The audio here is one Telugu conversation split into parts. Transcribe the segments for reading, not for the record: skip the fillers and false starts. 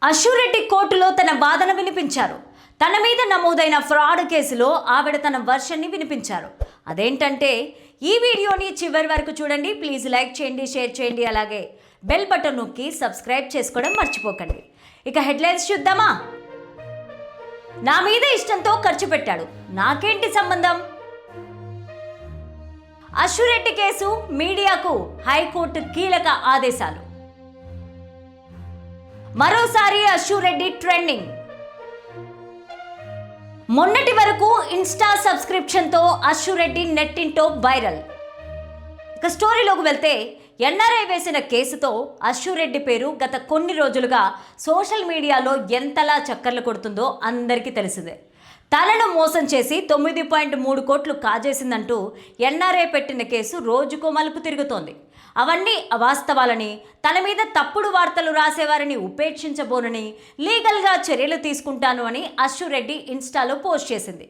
అశ్వరెడ్డి కోర్టులో తన వాదన వినిపించారు. తన మీద నమోదైన ఫ్రాడ్ కేసులో ఆవిడ తన వర్షన్ని వినిపించారు. అదేంటంటే ఈ వీడియోని చివరి వరకు చూడండి. ప్లీజ్ లైక్ చేయండి, షేర్ చేయండి, అలాగే బెల్ బటన్ నొక్కి సబ్స్క్రైబ్ చేసుకోవడం మర్చిపోకండి. ఇక హెడ్లైన్స్ చూద్దామా. నా మీద ఇష్టంతో ఖర్చు పెట్టాడు, నాకేంటి సంబంధం? అశ్వరెడ్డి కేసు మీడియాకు హైకోర్టు కీలక ఆదేశాలు. మరోసారి అశ్వరెడ్డి ట్రెండింగ్. మొన్నటి వరకు ఇన్స్టా సబ్స్క్రిప్షన్తో అశ్వరెడ్డి నెట్టింటో వైరల్. ఇక స్టోరీలోకి వెళ్తే ఎన్ఆర్ఐ వేసిన కేసుతో అశ్వరెడ్డి పేరు గత కొన్ని రోజులుగా సోషల్ మీడియాలో ఎంతలా చక్కర్లు కొడుతుందో అందరికీ తెలిసిందే. తనను మోసం చేసి 9.3 కోట్లు కాజేసిందంటూ ఎన్ఆర్ఐ పెట్టిన కేసు రోజుకో మలుపు తిరుగుతోంది. అవన్నీ అవాస్తవాలని, తన మీద తప్పుడు వార్తలు రాసేవారిని ఉపేక్షించబోనని, లీగల్గా చర్యలు తీసుకుంటాను అని అశ్వరెడ్డి ఇన్స్టాలో పోస్ట్ చేసింది.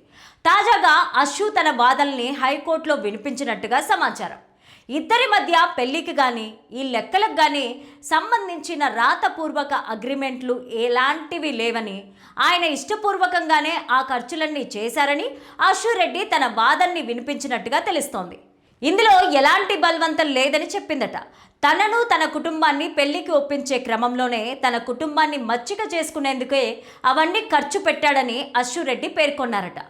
తాజాగా అశ్వు తన వాదనల్ని హైకోర్టులో వినిపించినట్టుగా సమాచారం. ఇద్దరి మధ్య పెళ్లికి కానీ ఈ లెక్కలకు కానీ సంబంధించిన రాతపూర్వక అగ్రిమెంట్లు ఎలాంటివి లేవని, ఆయన ఇష్టపూర్వకంగానే ఆ ఖర్చులన్నీ చేశారని అశ్వరెడ్డి తన వాదనని వినిపించినట్టుగా తెలుస్తోంది. ఇందులో ఎలాంటి బలవంతం లేదని చెప్పిందట. తనను తన కుటుంబాన్ని పెళ్లికి ఒప్పించే క్రమంలోనే తన కుటుంబాన్ని మచ్చిక చేసుకునేందుకే అవన్నీ ఖర్చు పెట్టాడని అశ్వరెడ్డి పేర్కొన్నారట.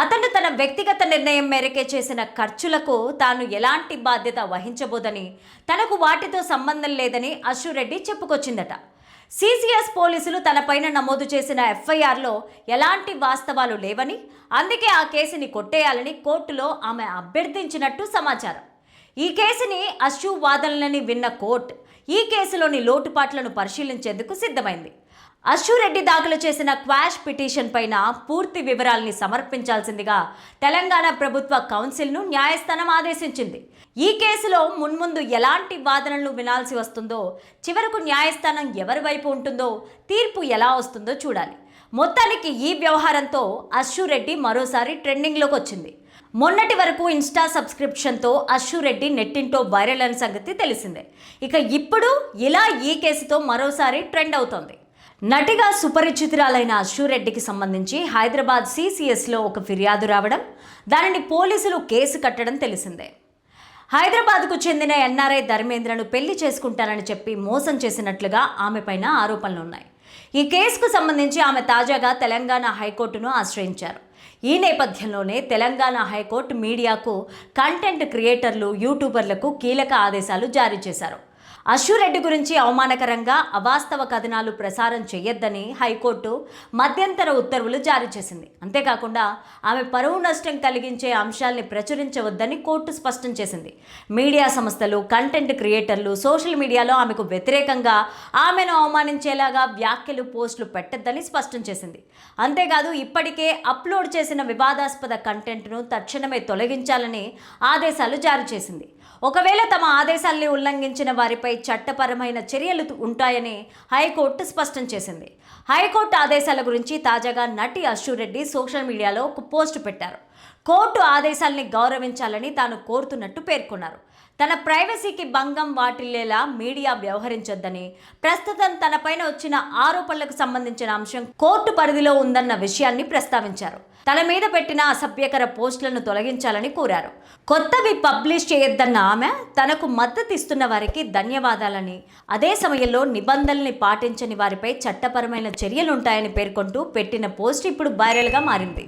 అతను తన వ్యక్తిగత నిర్ణయం మేరకే చేసిన ఖర్చులకు తాను ఎలాంటి బాధ్యత వహించబోదని, తనకు వాటితో సంబంధం లేదని అశ్వరెడ్డి చెప్పుకొచ్చిందట. సిసిఎస్ పోలీసులు తనపైన నమోదు చేసిన ఎఫ్ఐఆర్లో ఎలాంటి వాస్తవాలు లేవని, అందుకే ఆ కేసుని కొట్టేయాలని కోర్టులో ఆమె అభ్యర్థించినట్టు సమాచారం. ఈ కేసుని అశ్వు వాదనలని విన్న కోర్టు ఈ కేసులోని లోటుపాట్లను పరిశీలించేందుకు సిద్ధమైంది. అశ్వరెడ్డి దాఖలు చేసిన క్వాష్ పిటిషన్ పైన పూర్తి వివరాల్ని సమర్పించాల్సిందిగా తెలంగాణ ప్రభుత్వ కౌన్సిల్ను న్యాయస్థానం ఆదేశించింది. ఈ కేసులో మున్ముందు ఎలాంటి వాదనలు వినాల్సి వస్తుందో, చివరకు న్యాయస్థానం ఎవరి వైపు ఉంటుందో, తీర్పు ఎలా వస్తుందో చూడాలి. మొత్తానికి ఈ వ్యవహారంతో అశ్వరెడ్డి మరోసారి ట్రెండింగ్లోకి వచ్చింది. మొన్నటి వరకు ఇన్స్టా సబ్స్క్రిప్షన్తో అశ్వరెడ్డి నెట్టింటో వైరల్ అయిన సంగతి తెలిసిందే. ఇక ఇప్పుడు ఇలా ఈ కేసుతో మరోసారి ట్రెండ్ అవుతోంది. నటిగా సుపరిచితురాలైన అశ్వరెడ్డికి సంబంధించి హైదరాబాద్ సిసిఎస్లో ఒక ఫిర్యాదు రావడం, దానిని పోలీసులు కేసు కట్టడం తెలిసిందే. హైదరాబాద్కు చెందిన ఎన్ఆర్ఐ ధర్మేంద్రను పెళ్లి చేసుకుంటానని చెప్పి మోసం చేసినట్లుగా ఆమెపైన ఆరోపణలు ఉన్నాయి. ఈ కేసుకు సంబంధించి ఆమె తాజాగా తెలంగాణ హైకోర్టును ఆశ్రయించారు. ఈ నేపథ్యంలోనే తెలంగాణ హైకోర్టు మీడియాకు, కంటెంట్ క్రియేటర్లు, యూట్యూబర్లకు కీలక ఆదేశాలు జారీ చేశారు. అశ్వరెడ్డి గురించి అవమానకరంగా అవాస్తవ కథనాలు ప్రసారం చేయొద్దని హైకోర్టు మధ్యంతర ఉత్తర్వులు జారీ చేసింది. అంతేకాకుండా ఆమె పరువు నష్టం కలిగించే అంశాల్ని ప్రచురించవద్దని కోర్టు స్పష్టం చేసింది. మీడియా సంస్థలు, కంటెంట్ క్రియేటర్లు సోషల్ మీడియాలో ఆమెకు వ్యతిరేకంగా, ఆమెను అవమానించేలాగా వ్యాఖ్యలు, పోస్టులు పెట్టొద్దని స్పష్టం చేసింది. అంతేకాదు ఇప్పటికే అప్లోడ్ చేసిన వివాదాస్పద కంటెంట్ను తక్షణమే తొలగించాలని ఆదేశాలు జారీ చేసింది. ఒకవేళ తమ ఆదేశాల్ని ఉల్లంఘించిన వారిపై చట్టపరమైన చర్యలు ఉంటాయని హైకోర్టు స్పష్టం చేసింది. హైకోర్టు ఆదేశాల గురించి తాజాగా నటి అశ్వరెడ్డి సోషల్ మీడియాలో ఒక పోస్టు పెట్టారు. కోర్టు ఆదేశాల్ని గౌరవించాలని తాను కోరుతున్నట్టు పేర్కొన్నారు. తన ప్రైవసీకి భంగం వాటిల్లేలా మీడియా వ్యవహరించొద్దని, ప్రస్తుతం తనపైన వచ్చిన ఆరోపణలకు సంబంధించిన అంశం కోర్టు పరిధిలో ఉందన్న విషయాన్ని ప్రస్తావించారు. తన మీద పెట్టిన అసభ్యకర పోస్టులను తొలగించాలని కోరారు. కొత్తవి పబ్లిష్ చేయొద్దన్న ఆమె తనకు మద్దతు ఇస్తున్న వారికి ధన్యవాదాలని, అదే సమయంలో నిబంధనల్ని పాటించని వారిపై చట్టపరమైన చర్యలుంటాయని పేర్కొంటూ పెట్టిన పోస్ట్ ఇప్పుడు వైరల్గా మారింది.